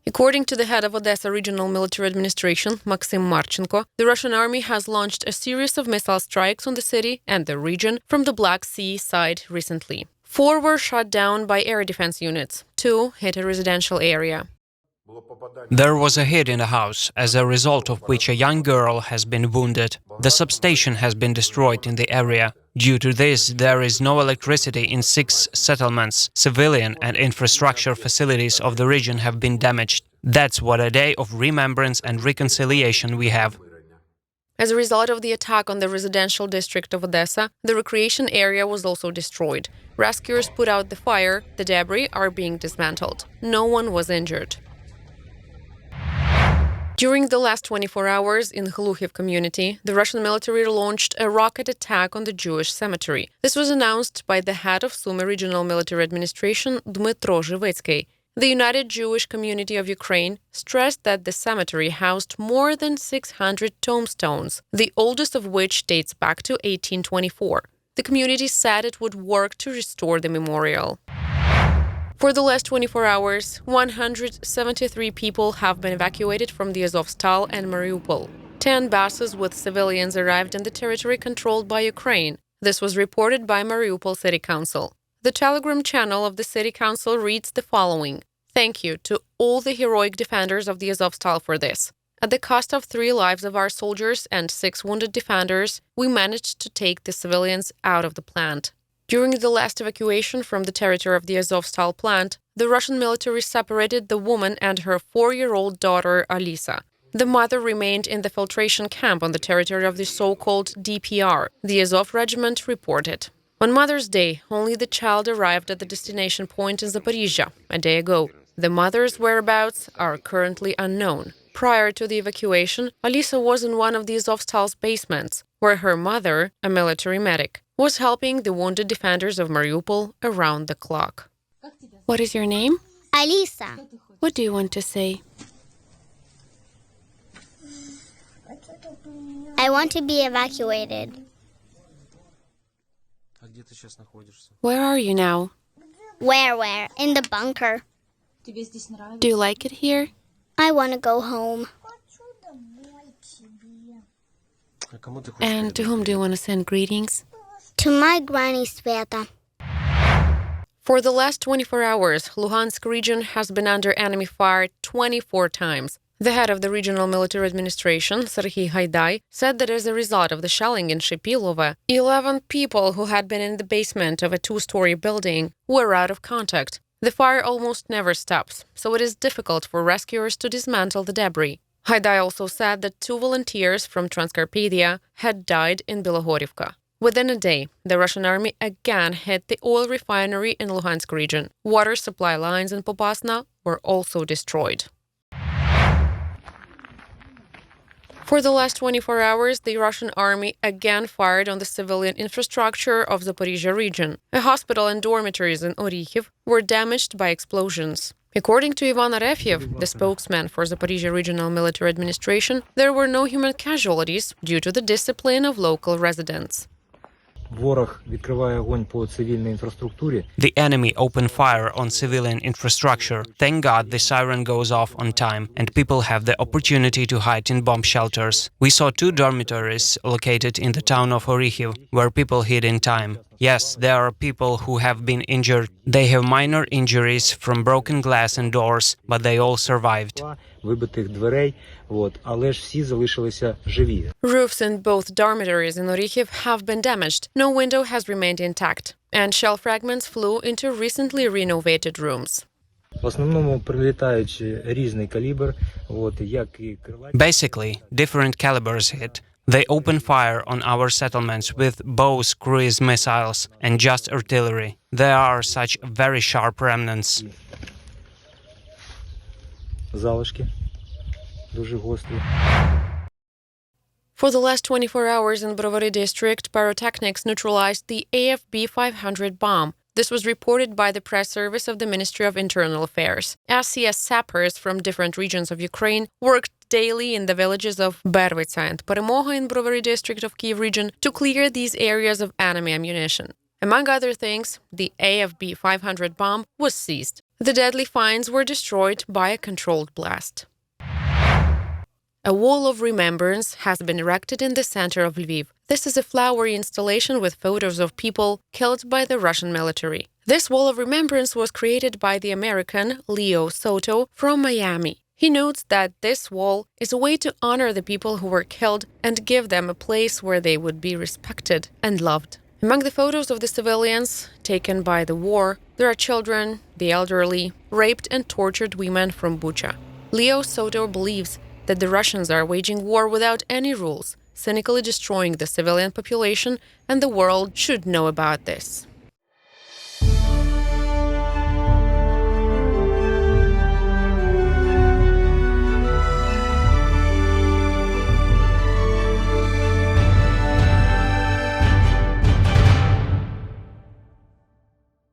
According to the head of Odesa Regional Military Administration, Maksym Marchenko, the Russian army has launched a series of missile strikes on the city and the region from the Black Sea side recently. 4 were shot down by air defense units, 2 hit a residential area. There was a hit in a house, as a result of which a young girl has been wounded. The substation has been destroyed in the area. Due to this, there is no electricity in 6 settlements. Civilian and infrastructure facilities of the region have been damaged. That's what a day of remembrance and reconciliation we have. As a result of the attack on the residential district of Odesa, the recreation area was also destroyed. Rescuers put out the fire, the debris are being dismantled. No one was injured. During the last 24 hours in HLUKHIV community, the Russian military launched a rocket attack on the Jewish cemetery. This was announced by the head of Sumy Regional Military Administration, Dmytro Zhivitsky. The United Jewish Community of Ukraine stressed that the cemetery housed more than 600 tombstones, the oldest of which dates back to 1824. The community said it would work to restore the memorial. For the last 24 hours, 173 people have been evacuated from the Azovstal and Mariupol. 10 buses with civilians arrived in the territory controlled by Ukraine. This was reported by Mariupol City Council. The Telegram channel of the City Council reads the following: "Thank you to all the heroic defenders of the Azovstal for this. At the cost of 3 lives of our soldiers and 6 wounded defenders, we managed to take the civilians out of the plant." During the last evacuation from the territory of the Azovstal plant, the Russian military separated the woman and her 4-year-old daughter, Odesa. The mother remained in the filtration camp on the territory of the so-called DPR, the Azov regiment reported. On Mother's Day, only the child arrived at the destination point in Zaporizhzhia a day ago. The mother's whereabouts are currently unknown. Prior to the evacuation, Odesa was in one of the Azovstal's basements, where her mother, a military medic, was helping the wounded defenders of Mariupol around the clock. What is your name? Alisa. What do you want to say? I want to be evacuated. Where are you now? Where? In the bunker. Do you like it here? I want to go home. And to whom do you want to send greetings? To my granny Sveta. For the last 24 hours, Luhansk region has been under enemy fire 24 times. The head of the Regional Military Administration, Serhiy Haidai, said that as a result of the shelling in Shipilova, 11 people who had been in the basement of a 2-story building were out of contact. The fire almost never stops, so it is difficult for rescuers to dismantle the debris. Haidai also said that 2 volunteers from Transcarpathia had died in Bilohorivka. Within a day, the Russian army again hit the oil refinery in Luhansk region. Water supply lines in Popasna were also destroyed. For the last 24 hours, the Russian army again fired on the civilian infrastructure of Zaporizhzhia region. A hospital and dormitories in RUSSIAN-UKRAINIAN were damaged by explosions. According to Ivan Arefyev, the spokesman for Zaporizhzhia Regional Military Administration, there were no human casualties due to the discipline of local residents. The enemy opened fire on civilian infrastructure. Thank God the siren goes off on time and people have the opportunity to hide in bomb shelters. We saw 2 dormitories located in the town of RUSSIAN, where people hid in time. Yes, there are people who have been injured. They have minor injuries from broken glass and doors, but they all survived. Roofs in both dormitories in RUSSIAN have been damaged. No window has remained intact, and shell fragments flew into recently renovated rooms. Basically, different calibers hit. They open fire on our settlements with both cruise missiles and just artillery. There are such very sharp remnants. For the last 24 hours in Brovary district, pyrotechnics neutralized the AFB-500 bomb. This was reported by the press service of the Ministry of Internal Affairs. SCS sappers from different regions of Ukraine worked daily in the villages of Bervitsa and Peremoga in Brovary district of Kyiv region to clear these areas of enemy ammunition. Among other things, the AFB-500 bomb was seized. The deadly finds were destroyed by a controlled blast. A wall of remembrance has been erected in the center of Lviv. This is a flowery installation with photos of people killed by the Russian military. This wall of remembrance was created by the American Leo Soto from Miami. He notes that this wall is a way to honor the people who were killed and give them a place where they would be respected and loved. Among the photos of the civilians taken by the war, there are children, the elderly, raped and tortured women from Bucha. Leo Soto believes that the Russians are waging war without any rules, cynically destroying the civilian population, and the world should know about this.